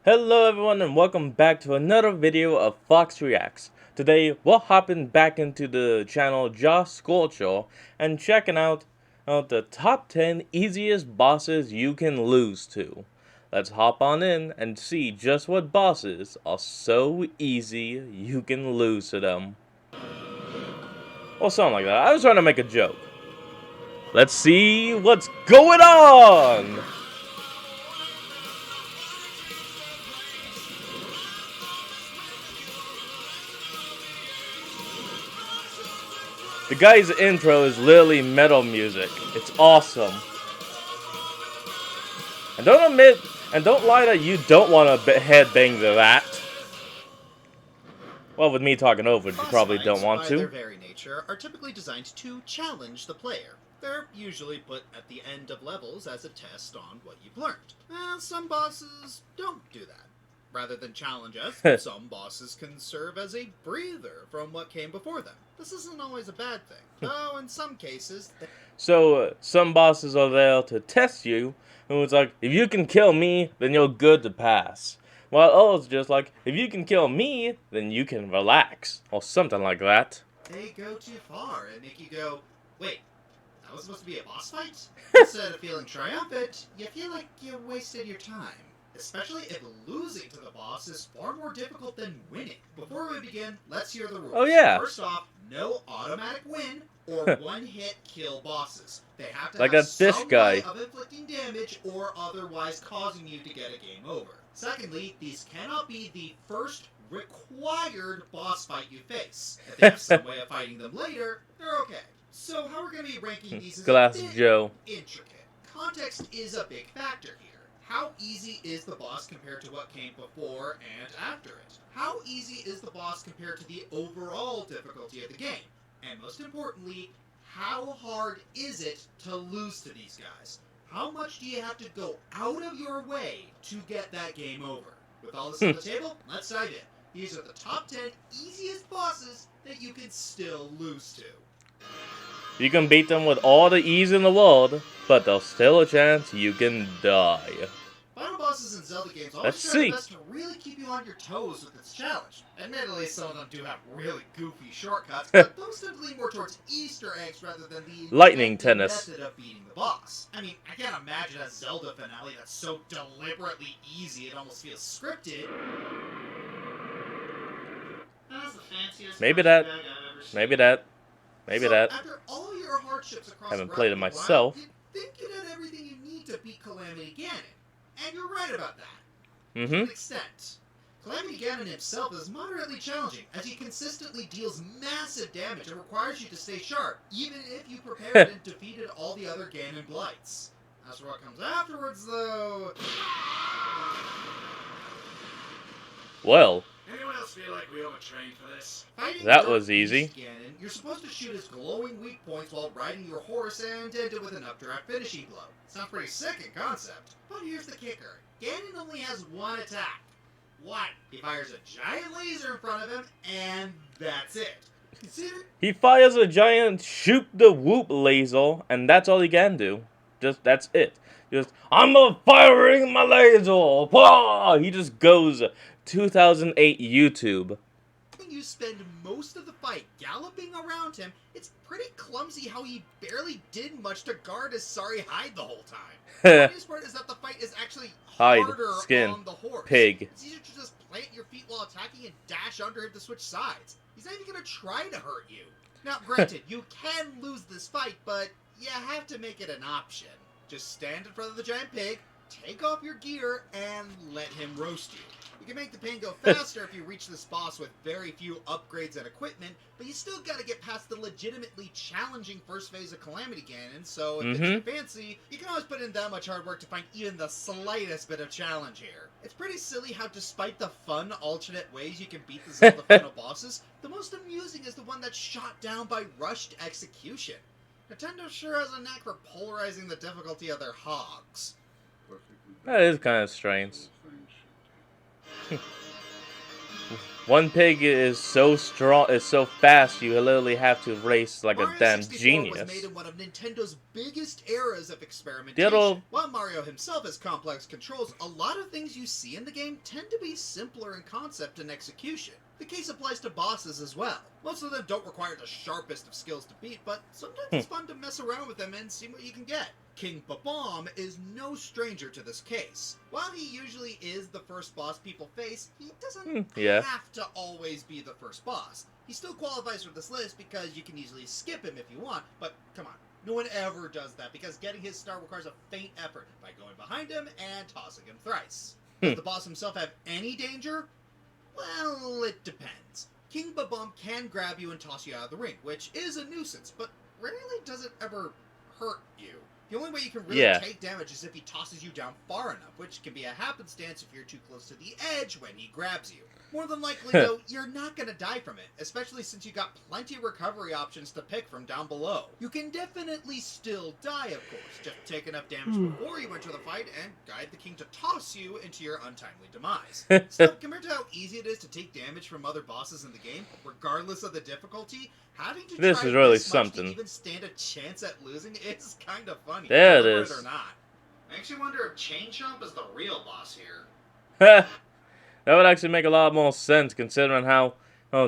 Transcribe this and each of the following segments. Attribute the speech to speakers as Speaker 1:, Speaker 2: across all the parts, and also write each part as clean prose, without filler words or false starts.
Speaker 1: Hello everyone and welcome back to another video of Fox Reacts. Today we're hopping back into the channel Josh Sculpture and checking out the top 10 easiest bosses you can lose to. Let's hop on in and see just what bosses are so easy you can lose to them. Or something like that. I was trying to make a joke. Let's see what's going on! The guy's intro is literally metal music. It's awesome. And don't lie that you don't want to headbang to that. Well, with me talking over it, you probably don't want
Speaker 2: by
Speaker 1: to.
Speaker 2: their very nature, are typically designed to challenge the player. They're usually put at the end of levels as a test on what you've learned. Some bosses don't do that. Rather than challenge us, some bosses can serve as a breather from what came before them. This isn't always a bad thing, though in some cases...
Speaker 1: So, some bosses are there to test you, and it's like, if you can kill me, then you're good to pass. While others just like, if you can kill me, then you can relax, or something like that.
Speaker 2: They go too far and make you go, wait, that was supposed to be a boss fight? Instead of feeling triumphant, you feel like you wasted your time. Especially if losing to the boss is far more difficult than winning. Before we begin, let's hear the rules.
Speaker 1: Oh yeah.
Speaker 2: First off, no automatic win or one-hit kill bosses. They have to
Speaker 1: like
Speaker 2: have
Speaker 1: that fish
Speaker 2: some
Speaker 1: guy.
Speaker 2: way of inflicting damage or otherwise causing you to get a game over. Secondly, these cannot be the first required boss fight you face. If they have some way of fighting them later, they're okay. So how we're going to be ranking these is
Speaker 1: Glass
Speaker 2: a bit
Speaker 1: Joe.
Speaker 2: intricate. Context is a big factor here. How easy is the boss compared to what came before and after it? How easy is the boss compared to the overall difficulty of the game? And most importantly, how hard is it to lose to these guys? How much do you have to go out of your way to get that game over? With all this on the table, let's dive in. These are the top 10 easiest bosses that you can still lose to.
Speaker 1: You can beat them with all the ease in the world, but there's still a chance you can die.
Speaker 2: Final bosses in Zelda games always
Speaker 1: Let's
Speaker 2: try
Speaker 1: see.
Speaker 2: their best to really keep you on your toes with this challenge. Admittedly, some of them do have really goofy shortcuts, but those tend to lean more towards Easter eggs rather than the
Speaker 1: Lightning tennis.
Speaker 2: method of beating the boss. I mean, I can't imagine a Zelda finale that's so deliberately easy it almost feels scripted. That's the fanciest
Speaker 1: Maybe
Speaker 2: punching
Speaker 1: that.
Speaker 2: bag I've ever seen.
Speaker 1: Maybe that. Maybe
Speaker 2: So,
Speaker 1: that.
Speaker 2: after all your hardships across
Speaker 1: Haven't
Speaker 2: Breath
Speaker 1: played it
Speaker 2: of the Wild,
Speaker 1: myself.
Speaker 2: you'd think you'd had everything you need to beat Calamity Ganon. And you're right about that. To
Speaker 1: Mm-hmm.
Speaker 2: an extent. Calamity Ganon himself is moderately challenging, as he consistently deals massive damage and requires you to stay sharp, even if you prepared and defeated all the other Ganon Blights. As for what comes afterwards, though...
Speaker 1: Well,
Speaker 2: Anyone else feel like we overtrained for this?
Speaker 1: That was easy.
Speaker 2: Ganon, you're supposed to shoot his glowing weak points while riding your horse and end it with an updraft finishing blow. Sounds pretty sick in concept. But here's the kicker. Ganon only has one attack. One. He fires a giant laser in front of him, and that's it. Consider...
Speaker 1: he fires a giant shoot the whoop laser, and that's all he can do. That's it. Just, I'm firing my laser! Wah! He just goes 2008 YouTube.
Speaker 2: You spend most of the fight galloping around him, it's pretty clumsy how he barely did much to guard his sorry hide the whole time. The funniest part is that the fight is actually
Speaker 1: Hide,
Speaker 2: harder
Speaker 1: skin,
Speaker 2: on the horse.
Speaker 1: pig.
Speaker 2: It's easier to just plant your feet while attacking and dash under him to switch sides. He's not even going to try to hurt you. Now, granted, you can lose this fight, but you have to make it an option. Just stand in front of the giant pig, take off your gear, and let him roast you. You can make the pain go faster if you reach this boss with very few upgrades and equipment, but you still gotta get past the legitimately challenging first phase of Calamity Ganon, so if it's your fancy, you can always put in that much hard work to find even the slightest bit of challenge here. It's pretty silly how despite the fun alternate ways you can beat the Zelda final bosses, the most amusing is the one that's shot down by rushed execution. Nintendo sure has a knack for polarizing the difficulty of their hogs.
Speaker 1: That is kind of strange. One pig is so strong, is so fast, you literally have to race like a
Speaker 2: Mario
Speaker 1: damn
Speaker 2: 64 was made
Speaker 1: genius.
Speaker 2: in one of Nintendo's biggest eras of
Speaker 1: The
Speaker 2: experimentation.
Speaker 1: other,
Speaker 2: While Mario himself has complex controls, a lot of things you see in the game tend to be simpler in concept and execution. The case applies to bosses as well. Most of them don't require the sharpest of skills to beat, but sometimes it's fun to mess around with them and see what you can get. King Bob-omb is no stranger to this case. While he usually is the first boss people face, he doesn't
Speaker 1: yeah.
Speaker 2: have to always be the first boss. He still qualifies for this list because you can easily skip him if you want, but come on, no one ever does that because getting his star requires a faint effort by going behind him and tossing him thrice. Does the boss himself have any danger? Well, it depends. King Bob-omb can grab you and toss you out of the ring, which is a nuisance, but rarely does it ever hurt you. The only way you can really take damage is if he tosses you down far enough, which can be a happenstance if you're too close to the edge when he grabs you. More than likely, though, you're not going to die from it, especially since you got plenty of recovery options to pick from down below. You can definitely still die, of course. Just take enough damage before you enter the fight and guide the king to toss you into your untimely demise. So, compared to how easy it is to take damage from other bosses in the game, regardless of the difficulty, having to
Speaker 1: This
Speaker 2: try
Speaker 1: is really
Speaker 2: this much
Speaker 1: something.
Speaker 2: to even stand a chance at losing is kind of funny.
Speaker 1: There it
Speaker 2: deliberate
Speaker 1: is.
Speaker 2: or not. Makes you wonder if Chain Chomp is the real boss here.
Speaker 1: That would actually make a lot more sense considering how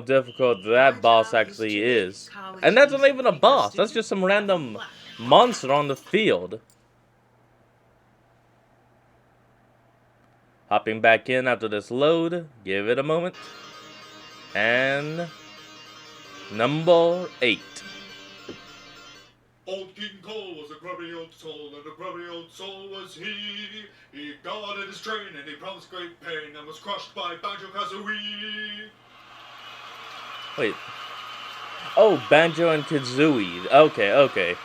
Speaker 1: difficult that boss actually is. And that's not even a boss, that's just some random monster on the field. Hopping back in after this load, give it a moment. And number 8.
Speaker 3: Old King Cole was a grubby old soul, and a grubby old soul was he. He guarded his train, and he promised great pain, and was crushed by Banjo-Kazooie.
Speaker 1: Wait. Oh, Banjo and Kazooie. Okay.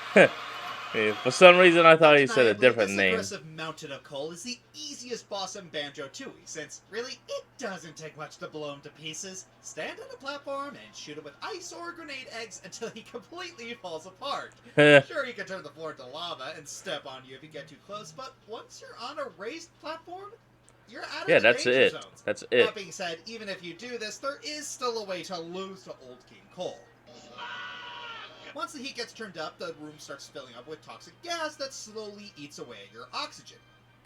Speaker 1: For some reason, I thought he said a different name.
Speaker 2: This aggressive mountain of Cole is the easiest boss in Banjo-Tooie, since really it doesn't take much to blow him to pieces. Stand on a platform and shoot him with ice or grenade eggs until he completely falls apart. Sure, he can turn the floor into lava and step on you if you get too close, but once you're on a raised platform, you're out of the danger zones.
Speaker 1: That's it.
Speaker 2: That being said, even if you do this, there is still a way to lose to Old King Cole. Once the heat gets turned up, the room starts filling up with toxic gas that slowly eats away at your oxygen.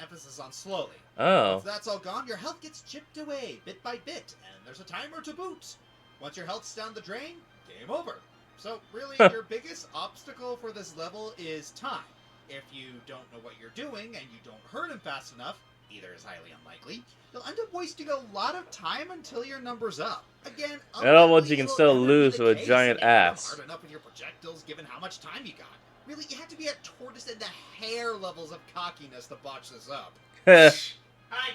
Speaker 2: Emphasis on slowly.
Speaker 1: Oh.
Speaker 2: Once that's all gone, your health gets chipped away bit by bit, and there's a timer to boot. Once your health's down the drain, game over. So really, your biggest obstacle for this level is time. If you don't know what you're doing and you don't hurt him fast enough, either is highly unlikely, you'll end up wasting a lot of time until your number's up. Again,
Speaker 1: in other words, you can still lose with a giant ass.
Speaker 2: Hard enough with your projectiles given how much time you got. Really, you have to be at tortoise in the hair levels of cockiness to botch this up. I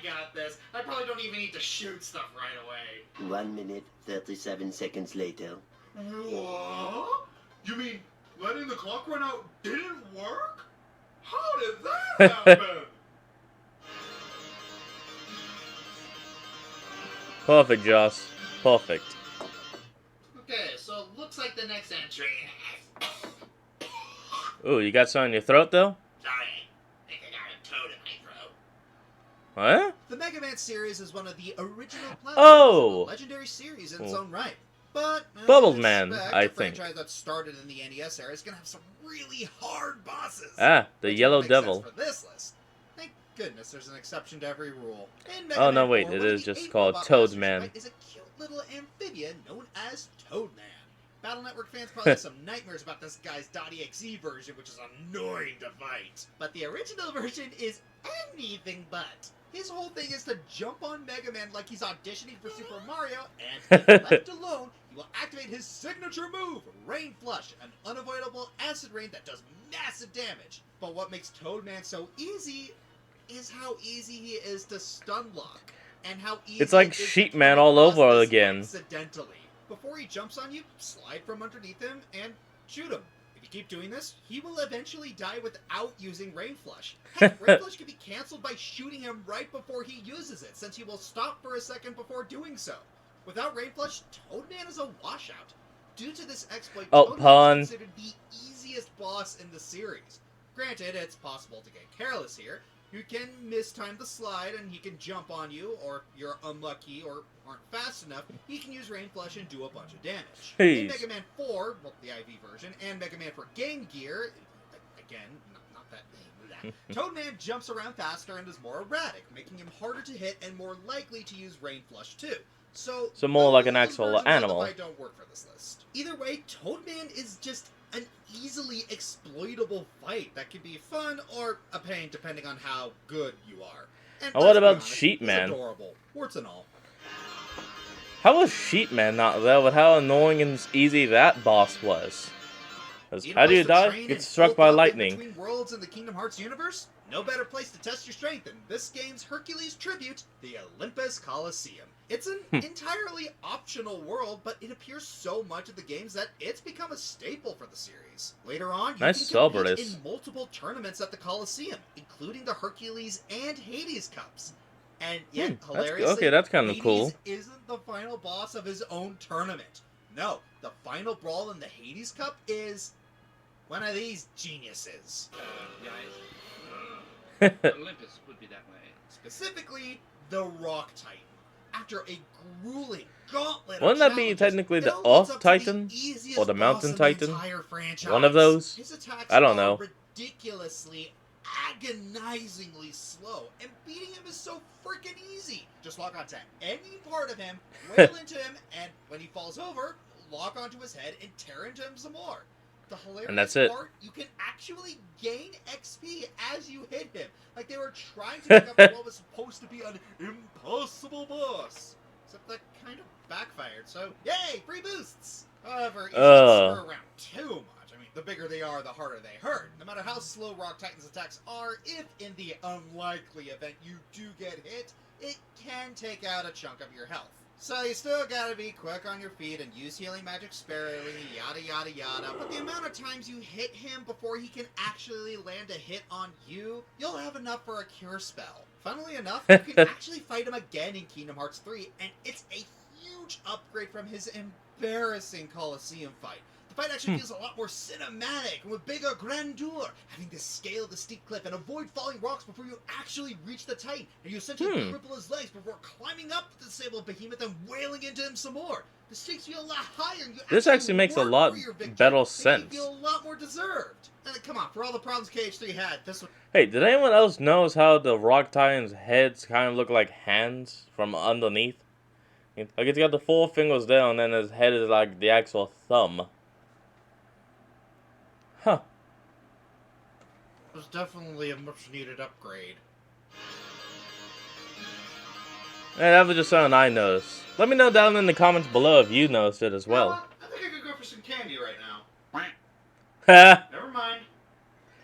Speaker 2: got this. I probably don't even need to shoot stuff right away.
Speaker 4: 1 minute, 37 seconds later.
Speaker 3: What? You mean letting the clock run out didn't work? How did that happen?
Speaker 1: Perfect, Joss. Perfect.
Speaker 2: Okay, so it looks like the next entry.
Speaker 1: Ooh, you got something in your throat, though?
Speaker 2: Sorry, I think I got a toad in my throat.
Speaker 1: What?
Speaker 2: The Mega Man series is one of the original platforms
Speaker 1: Oh!
Speaker 2: of a legendary series in its own right. But
Speaker 1: Bubble Man, I
Speaker 2: a
Speaker 1: think.
Speaker 2: franchise that started in the NES era is going to have some really hard bosses.
Speaker 1: Ah, the
Speaker 2: which
Speaker 1: Yellow
Speaker 2: makes sense
Speaker 1: Devil.
Speaker 2: For this list. Thank goodness there's an exception to every rule.
Speaker 1: Oh, no, wait, it is just called Toad Man.
Speaker 2: Is a cute little amphibian known as Toad Man. Battle Network fans probably have some nightmares about this guy's .exe version, which is annoying to fight. But the original version is anything but. His whole thing is to jump on Mega Man like he's auditioning for Super Mario, and if left alone, he will activate his signature move, Rain Flush, an unavoidable acid rain that does massive damage. But what makes Toad Man so easy is how easy he is to stun lock, and how easy
Speaker 1: It's like
Speaker 2: it is to
Speaker 1: Sheep
Speaker 2: turn
Speaker 1: Man all
Speaker 2: across
Speaker 1: over
Speaker 2: this
Speaker 1: again.
Speaker 2: accidentally. Before he jumps on you, slide from underneath him and shoot him. If you keep doing this, he will eventually die without using Rain Flush. Heck, Rain Flush can be cancelled by shooting him right before he uses it, since he will stop for a second before doing so. Without Rain Flush, Toadman is a washout. Due to this exploit,
Speaker 1: Oh,
Speaker 2: Toadman
Speaker 1: pun.
Speaker 2: is considered the easiest boss in the series. Granted, it's possible to get careless here, You can mistime the slide and he can jump on you, or if you're unlucky or aren't fast enough, he can use Rain Flush and do a bunch of damage. In
Speaker 1: Jeez.
Speaker 2: Mega Man 4, well, the IV version, and Mega Man for Game Gear, again, not that Toadman jumps around faster and is more erratic, making him harder to hit and more likely to use Rain Flush too. So
Speaker 1: more like an
Speaker 2: those
Speaker 1: actual
Speaker 2: versions of the
Speaker 1: animal.
Speaker 2: fight don't work for this list. Either way, Toadman is just an easily exploitable fight that can be fun or a pain depending on how good you are. And
Speaker 1: what
Speaker 2: let's be
Speaker 1: about
Speaker 2: honest,
Speaker 1: Sheep
Speaker 2: he's
Speaker 1: Man?
Speaker 2: adorable, warts and all.
Speaker 1: How was Sheepman not there with how annoying and easy that boss was? 'Cause
Speaker 2: Need a
Speaker 1: how do
Speaker 2: place
Speaker 1: you
Speaker 2: to
Speaker 1: die?
Speaker 2: train
Speaker 1: Get
Speaker 2: and
Speaker 1: struck
Speaker 2: bulk
Speaker 1: by
Speaker 2: up in
Speaker 1: lightning.
Speaker 2: Between worlds in the Kingdom Hearts universe? No better place to test your strength than this game's Hercules tribute, the Olympus Coliseum. It's an entirely optional world, but it appears so much of the games that it's become a staple for the series. Later on, you
Speaker 1: Nice
Speaker 2: can
Speaker 1: sell,
Speaker 2: compete
Speaker 1: Brutus.
Speaker 2: in multiple tournaments at the Coliseum, including the Hercules and Hades Cups. And yet,
Speaker 1: That's
Speaker 2: hilariously,
Speaker 1: okay, that's kinda
Speaker 2: Hades
Speaker 1: cool.
Speaker 2: isn't the final boss of his own tournament. No, the final brawl in the Hades Cup is one of these geniuses.
Speaker 5: Olympus would be that way.
Speaker 2: Specifically, the Rock Titan. After a grueling gauntlet
Speaker 1: Wouldn't
Speaker 2: of
Speaker 1: that be
Speaker 2: challenges,
Speaker 1: technically the
Speaker 2: Bell lives
Speaker 1: Off
Speaker 2: up to the
Speaker 1: Titan?
Speaker 2: easiest
Speaker 1: Or the
Speaker 2: boss
Speaker 1: Mountain
Speaker 2: in
Speaker 1: Titan?
Speaker 2: entire franchise.
Speaker 1: One of those?
Speaker 2: His attacks
Speaker 1: I don't
Speaker 2: are
Speaker 1: know.
Speaker 2: ridiculously, agonizingly slow, and beating him is so freaking easy. Just lock onto any part of him, wail into him, and when he falls over, lock onto his head and tear into him some more. The hilarious
Speaker 1: And that's it.
Speaker 2: part, you can actually gain XP as you hit him. Like they were trying to make up for what was supposed to be an impossible boss. Except that kind of backfired, so yay, free boosts! However, you shouldn't screw around too much. I mean, the bigger they are, the harder they hurt. No matter how slow Rock Titan's attacks are, if in the unlikely event you do get hit, it can take out a chunk of your health. So you still gotta be quick on your feet and use healing magic sparingly, yada yada yada, but the amount of times you hit him before he can actually land a hit on you, you'll have enough for a cure spell. Funnily enough, you can actually fight him again in Kingdom Hearts 3, and it's a huge upgrade from his embarrassing Colosseum fight. The fight actually feels a lot more cinematic and with bigger grandeur, having to scale the steep cliff and avoid falling rocks before you actually reach the Titan, and you essentially cripple his legs before climbing up the disabled behemoth and wailing into him some more. The stakes feel a lot higher, and you
Speaker 1: This actually makes a
Speaker 2: work
Speaker 1: lot
Speaker 2: for your victory,
Speaker 1: better
Speaker 2: making
Speaker 1: sense.
Speaker 2: you feel a lot more deserved. And come on, for all the problems KH3 had, this one.
Speaker 1: Hey, did anyone else notice how the Rock Titan's heads kind of look like hands from underneath? Like it's got the 4 fingers there, and then his head is like the actual thumb. Huh.
Speaker 2: It was definitely a much needed upgrade.
Speaker 1: Hey, that was just something I noticed. Let me know down in the comments below if you noticed it as
Speaker 2: You know
Speaker 1: well.
Speaker 2: what? I think I could go for some candy right now.
Speaker 1: Ha!
Speaker 2: Never mind.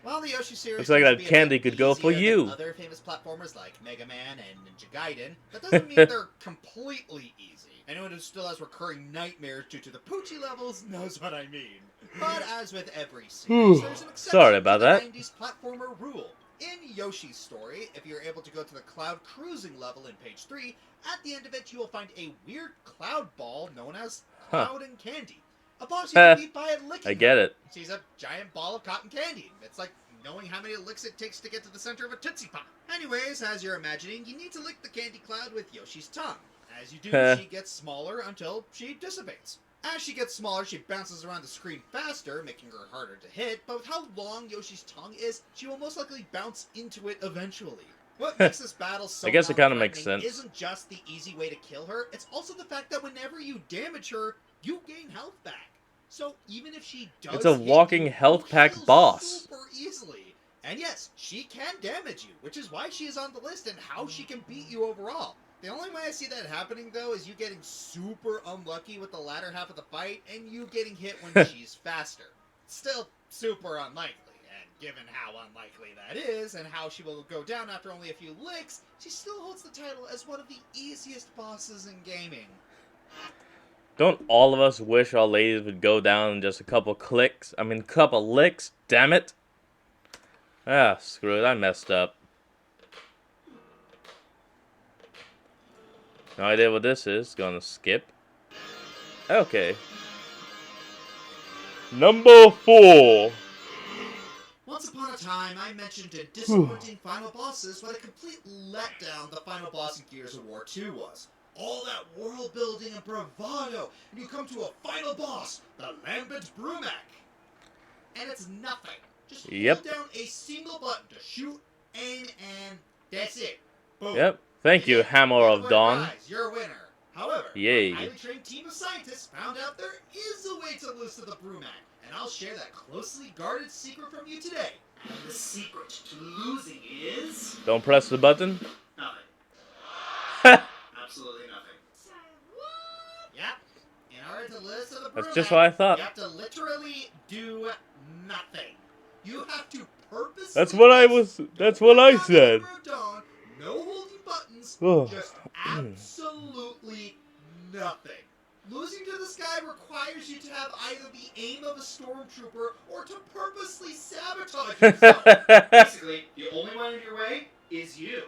Speaker 2: While the Yoshi series
Speaker 1: Looks like
Speaker 2: tends
Speaker 1: that
Speaker 2: to be a
Speaker 1: candy
Speaker 2: bit
Speaker 1: could go for
Speaker 2: easier than
Speaker 1: you.
Speaker 2: Other famous platformers like Mega Man and Ninja Gaiden, that doesn't mean they're completely easy. Anyone who still has recurring nightmares due to the Poochie levels knows what I mean. But as with every series, there's an exception
Speaker 1: Sorry about
Speaker 2: to
Speaker 1: that.
Speaker 2: the 90s platformer rule. In Yoshi's story, if you're able to go to the cloud cruising level in page 3, at the end of it you will find a weird cloud ball known as Cloud and Candy. A boss you can beat by licking
Speaker 1: I get
Speaker 2: her.
Speaker 1: it.
Speaker 2: She's a giant ball of cotton candy. It's like knowing how many licks it takes to get to the center of a Tootsie Pop. Anyways, as you're imagining, you need to lick the candy cloud with Yoshi's tongue. As you do, she gets smaller until she dissipates. As she gets smaller, she bounces around the screen faster, making her harder to hit, but with how long Yoshi's tongue is, she will most likely bounce into it eventually. What makes this battle so
Speaker 1: I guess it kinda makes
Speaker 2: non-threatening
Speaker 1: sense.
Speaker 2: isn't just the easy way to kill her, it's also the fact that whenever you damage her, you gain health back. So even if she does
Speaker 1: It's a
Speaker 2: hit
Speaker 1: walking
Speaker 2: you,
Speaker 1: health
Speaker 2: you
Speaker 1: pack
Speaker 2: heal
Speaker 1: boss.
Speaker 2: super easily. And yes, she can damage you, which is why she is on the list and how she can beat you overall. The only way I see that happening, though, is you getting super unlucky with the latter half of the fight, and you getting hit when she's faster. Still super unlikely, and given how unlikely that is, and how she will go down after only a few licks, she still holds the title as one of the easiest bosses in gaming.
Speaker 1: Don't all of us wish our ladies would go down in just a couple clicks? I mean, couple licks, damn it. Ah, screw it, I messed up. No idea what this is. Gonna skip. Okay. Number 4.
Speaker 2: Well, Once upon a time, I mentioned in disappointing final bosses what a complete letdown the final boss in Gears of War 2 was. All that world building and bravado, and you come to a final boss, the Lambent Brumak. And it's nothing. Just hold down a single button to shoot, aim, and that's it. Boom.
Speaker 1: Yep. Thank you, Hammer of Dawn.
Speaker 2: Prize, you're a winner. However,
Speaker 1: Yay.
Speaker 2: a highly trained team of scientists found out there is a way to lose to the Brumak, and I'll share that closely guarded secret from you today.
Speaker 6: And the secret to losing is...
Speaker 1: Don't press the button.
Speaker 6: nothing. Absolutely nothing.
Speaker 2: Yep. In order to lose to the Brumak,
Speaker 1: That's just what I thought.
Speaker 2: you have to literally do nothing. You have to purposely...
Speaker 1: That's what I said.
Speaker 2: Dawn, no holding buttons,
Speaker 1: Ugh.
Speaker 2: just absolutely nothing. Losing to this guy requires you to have either the aim of a stormtrooper or to purposely sabotage yourself.
Speaker 6: Basically, the only one in your way is you.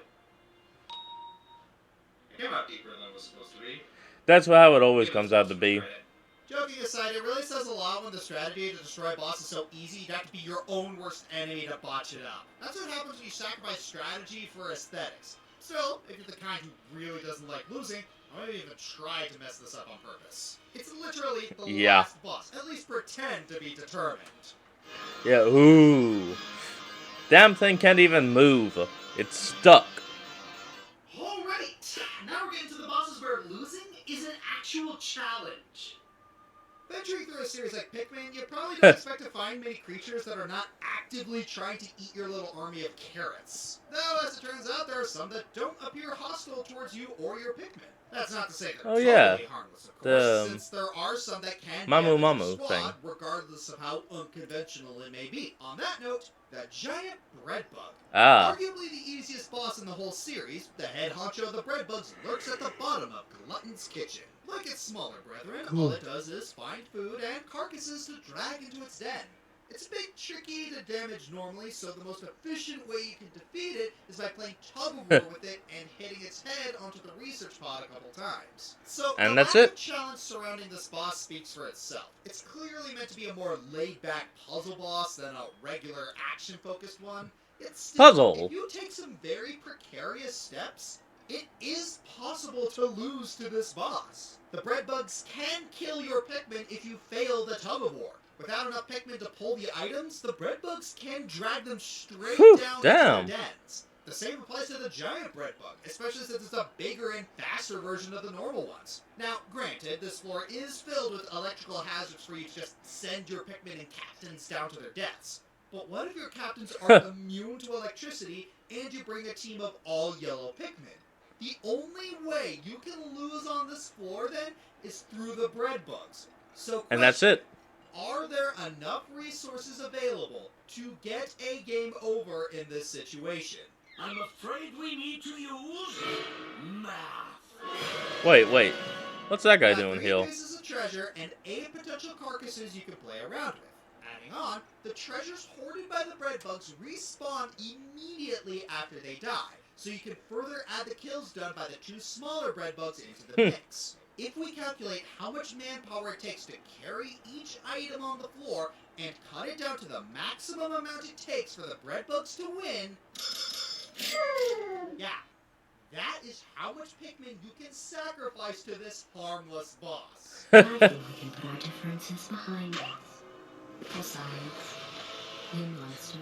Speaker 6: It came out deeper than it was supposed to be.
Speaker 1: That's how it always comes out to be.
Speaker 2: Joking aside, it really says a lot when the strategy to destroy a boss is so easy you'd have to be your own worst enemy to botch it up. That's what happens when you sacrifice strategy for aesthetics. Still, if you're the kind who really doesn't like losing, I wouldn't even try to mess this up on purpose. It's literally the last boss. At least pretend to be determined.
Speaker 1: Yeah, ooh. Damn thing can't even move. It's stuck.
Speaker 6: Alright, now we're getting to the bosses where losing is an actual challenge.
Speaker 2: Venturing through a series like Pikmin, you probably don't expect to find many creatures that are not actively trying to eat your little army of carrots. Though, as it turns out, there are some that don't appear hostile towards you or your Pikmin. That's not to say they're totally harmless, of course, since there are some that can
Speaker 1: Mamu
Speaker 2: damage
Speaker 1: Mamu
Speaker 2: your
Speaker 1: thing.
Speaker 2: squad, regardless of how unconventional it may be. On that note, the giant bread bug.
Speaker 1: Ah.
Speaker 2: Arguably the easiest boss in the whole series, the head honcho of the bread bugs lurks at the bottom of Glutton's kitchen. Like its smaller brethren, all it does is find food and carcasses to drag into its den. It's a bit tricky to damage normally, so the most efficient way you can defeat it is by playing tug-of-war with it and hitting its head onto the research pod a couple times. So
Speaker 1: And
Speaker 2: the
Speaker 1: that's
Speaker 2: lack of
Speaker 1: it.
Speaker 2: challenge surrounding this boss speaks for itself. It's clearly meant to be a more laid-back puzzle boss than a regular action-focused one. It's still,
Speaker 1: Puzzle.
Speaker 2: if you take some very precarious steps, it is possible to lose to this boss. The bread bugs can kill your Pikmin if you fail the tug-of-war. Without enough Pikmin to pull the items, the bread bugs can drag them straight down into the dens. The same applies to the giant bread bug, especially since it's a bigger and faster version of the normal ones. Now, granted, this floor is filled with electrical hazards for you to just send your Pikmin and captains down to their deaths. But what if your captains are immune to electricity and you bring a team of all yellow Pikmin? The only way you can lose on this floor, then, is through the bread bugs. So,
Speaker 1: And that's it.
Speaker 2: are there enough resources available to get a game over in this situation?
Speaker 6: I'm afraid we need to use math.
Speaker 1: Wait. What's that guy doing
Speaker 2: 3
Speaker 1: here?
Speaker 2: pieces of treasure and 8 potential carcasses you can play around with. Adding on, the treasures hoarded by the bread bugs respawn immediately after they die, so you can further add the kills done by the 2 smaller bread bugs into the mix. If we calculate how much manpower it takes to carry each item on the floor and cut it down to the maximum amount it takes for the bread bugs to win, yeah, that is how much Pikmin you can sacrifice to this harmless boss.
Speaker 7: I think we can put our differences behind us. Besides, you monster.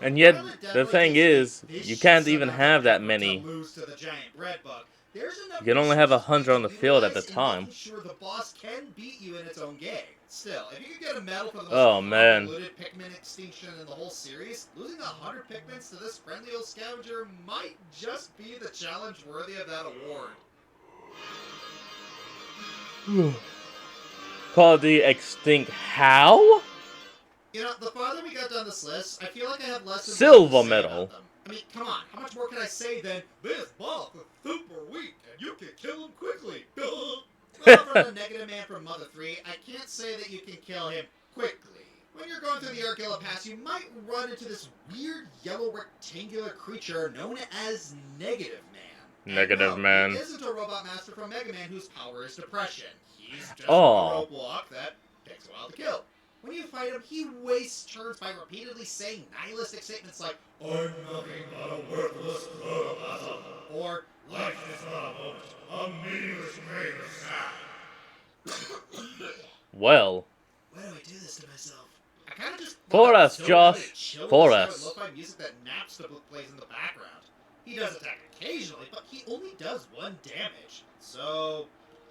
Speaker 1: And yet,
Speaker 2: While it
Speaker 1: the
Speaker 2: definitely
Speaker 1: thing
Speaker 2: takes
Speaker 1: is,
Speaker 2: a
Speaker 1: you
Speaker 2: vicious
Speaker 1: can't even
Speaker 2: amount
Speaker 1: have
Speaker 2: of
Speaker 1: that
Speaker 2: effort
Speaker 1: many.
Speaker 2: to lose to the giant bread bug, there's enough
Speaker 1: You can only have
Speaker 2: resources
Speaker 1: 100 on the
Speaker 2: to
Speaker 1: field at the
Speaker 2: utilize in
Speaker 1: time.
Speaker 2: making sure the boss can beat you in its own game. Still, if you could get a medal for the most
Speaker 1: Oh, man.
Speaker 2: convoluted Pikmin extinction in the whole series, losing 100 Pikmins to this friendly old scavenger might just be the challenge worthy of that award.
Speaker 1: Call of Duty Extinct how?
Speaker 2: You know, the farther we got down this list, I feel like I have less than
Speaker 1: Silver
Speaker 2: to say
Speaker 1: medal.
Speaker 2: about them. I mean, come on, how much more can I say than, this boss is super weak and you can kill him quickly? Well, from the Negative Man from Mother 3, I can't say that you can kill him quickly. When you're going through the Argilla Pass, you might run into this weird yellow rectangular creature known as Negative Man.
Speaker 1: Negative
Speaker 2: And no,
Speaker 1: Man.
Speaker 2: He isn't a robot master from Mega Man whose power is depression. He's just
Speaker 1: Aw.
Speaker 2: a roadblock that takes a while to kill. When you fight him, he wastes turns by repeatedly saying nihilistic statements like,
Speaker 3: I'm nothing but a worthless protoplasm.
Speaker 2: or,
Speaker 3: Life is not a moment, a meaningless grain of sand.
Speaker 1: Well,
Speaker 2: why do I do this to myself? I kind of just
Speaker 1: For
Speaker 2: want
Speaker 1: us,
Speaker 2: so
Speaker 1: Josh.
Speaker 2: bad to chill
Speaker 1: For
Speaker 2: with the
Speaker 1: us.
Speaker 2: lo-fi music that naps the book plays in the background. He does attack occasionally, but he only does 1 damage. So,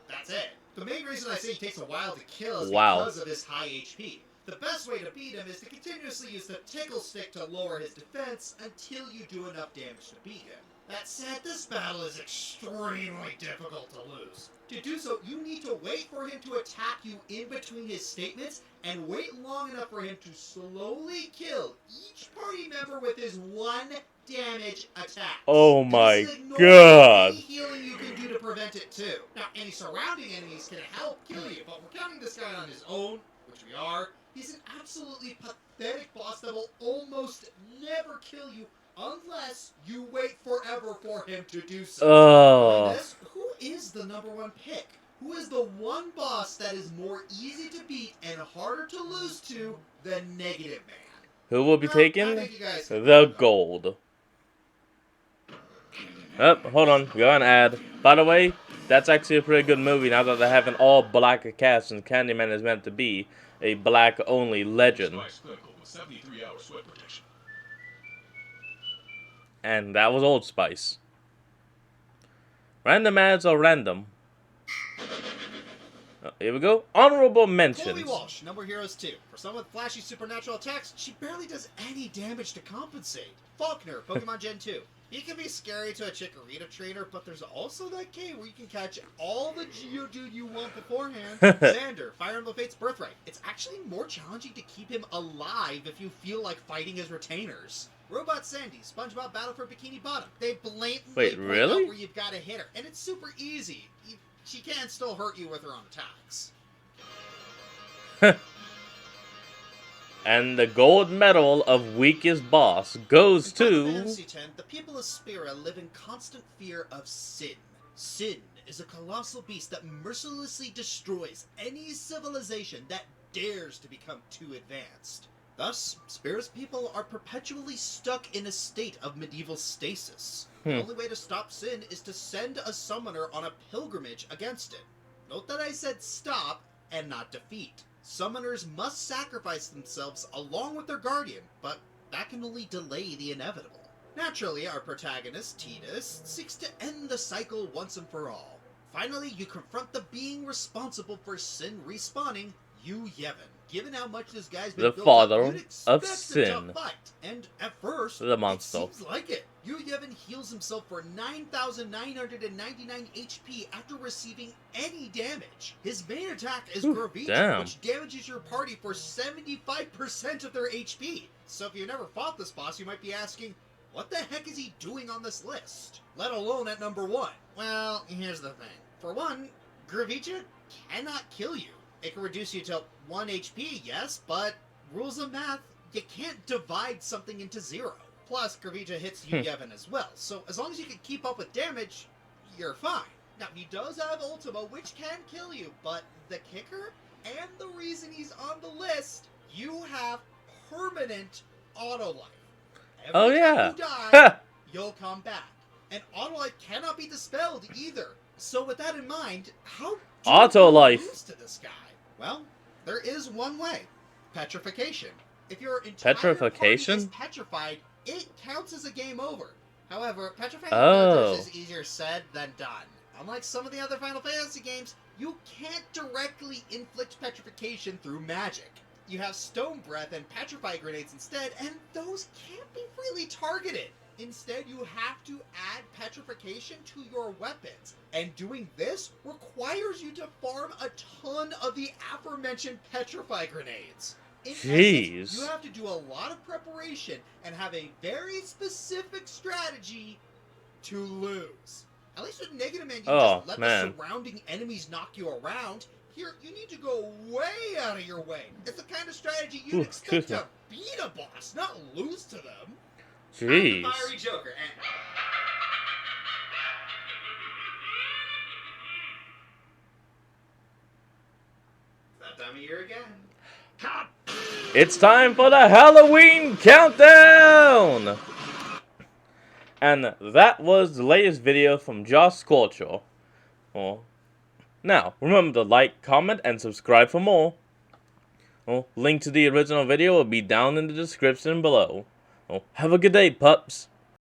Speaker 2: that's it. The main reason I say he takes a while to kill is
Speaker 1: Wow.
Speaker 2: because of his high HP. The best way to beat him is to continuously use the tickle stick to lower his defense until you do enough damage to beat him. That said, this battle is extremely difficult to lose. To do so, you need to wait for him to attack you in between his statements and wait long enough for him to slowly kill each party member with his 1 damage attack.
Speaker 1: oh
Speaker 2: And
Speaker 1: my
Speaker 2: this is ignoring
Speaker 1: god.
Speaker 2: any healing you can do to prevent it too. Now, any surrounding enemies can help kill you, but we're counting this guy on his own, which we are. He's an absolutely pathetic boss that will almost never kill you unless you wait forever for him to do so.
Speaker 1: Oh.
Speaker 2: This, who is the #1 pick? Who is the one boss that is more easy to beat and harder to lose to than Negative Man?
Speaker 1: Who will be
Speaker 2: Well, I
Speaker 1: taking
Speaker 2: think you guys can
Speaker 1: the
Speaker 2: vote.
Speaker 1: gold? Oh, hold on. We got an ad. By the way, that's actually a pretty good movie now that they have an all-black cast and Candyman is meant to be a black-only legend.
Speaker 8: Spice Clinical with 73-hour sweat protection.
Speaker 1: And that was Old Spice. Random ads are random. Here we go. Honorable
Speaker 2: Chloe
Speaker 1: mentions.
Speaker 2: Walsh, Number Heroes 2. For someone with flashy supernatural attacks, she barely does any damage to compensate. Faulkner, Pokemon Gen 2. He can be scary to a Chikorita trainer, but there's also that game where you can catch all the Geodude you want beforehand. Xander, Fire Emblem Fates Birthright. It's actually more challenging to keep him alive if you feel like fighting his retainers. Robot Sandy, SpongeBob Battle for Bikini Bottom. They blatantly
Speaker 1: Wait,
Speaker 2: point
Speaker 1: really?
Speaker 2: out where you've got to hit her, and it's super easy. She can still hurt you with her own attacks.
Speaker 1: And the gold medal of weakest boss goes
Speaker 2: In
Speaker 1: to...
Speaker 2: Final Fantasy X, the people of Spira live in constant fear of Sin. Sin is a colossal beast that mercilessly destroys any civilization that dares to become too advanced. Thus, Spira's people are perpetually stuck in a state of medieval stasis. The only way to stop Sin is to send a summoner on a pilgrimage against it. Note that I said stop and not defeat. Summoners must sacrifice themselves along with their guardian, but that can only delay the inevitable. Naturally, our protagonist, Tidus, seeks to end the cycle once and for all. Finally, you confront the being responsible for Sin respawning, Yu Yevon. Given how much this guy's been
Speaker 1: The
Speaker 2: built
Speaker 1: father
Speaker 2: up, you'd
Speaker 1: of
Speaker 2: expect
Speaker 1: Sin.
Speaker 2: a tough fight. And at first,
Speaker 1: The monster.
Speaker 2: it seems like it. Yu Yevon heals himself for 9,999 HP after receiving any damage. His main attack is
Speaker 1: Ooh,
Speaker 2: Gravita,
Speaker 1: damn.
Speaker 2: which damages your party for 75% of their HP. So if you never fought this boss, you might be asking, what the heck is he doing on this list? Let alone at #1. Well, here's the thing. For one, Gravita cannot kill you. It can reduce you to 1 HP, yes, but rules of math, you can't divide something into 0. Plus, Gravita hits Yu Yevon as well, so as long as you can keep up with damage, you're fine. Now, he does have Ultima, which can kill you, but the kicker, and the reason he's on the list, you have permanent auto life. Every
Speaker 1: Oh,
Speaker 2: time
Speaker 1: yeah.
Speaker 2: you die,
Speaker 1: Ha!
Speaker 2: you'll come back. And auto life cannot be dispelled either. So with that in mind, how do
Speaker 1: Auto
Speaker 2: you
Speaker 1: life.
Speaker 2: lose to this guy? Well, there is one way. Petrification. If your entire
Speaker 1: Petrification?
Speaker 2: party is petrified, it counts as a game over. However, petrifying
Speaker 1: Oh.
Speaker 2: villagers is easier said than done. Unlike some of the other Final Fantasy games, you can't directly inflict petrification through magic. You have Stone Breath and Petrify Grenades instead, and those can't be freely targeted. Instead, you have to add petrification to your weapons, and doing this requires you to farm a ton of the aforementioned Petrify Grenades. In
Speaker 1: Jeez.
Speaker 2: essence, you have to do a lot of preparation and have a very specific strategy to lose. At least with Negative Man, you
Speaker 1: Oh,
Speaker 2: just let
Speaker 1: man.
Speaker 2: the surrounding enemies knock you around. Here, you need to go way out of your way. It's the kind of strategy you'd
Speaker 1: Ooh,
Speaker 2: expect
Speaker 1: excuse
Speaker 2: to beat a boss, not lose to them.
Speaker 1: Jeez.
Speaker 2: I'm the Fiery Joker, and... It's that time of year again.
Speaker 1: It's time for the Halloween countdown! And that was the latest video from Josh Sculpture. Well, now, remember to like, comment, and subscribe for more. Well, link to the original video will be down in the description below. Well, have a good day, pups.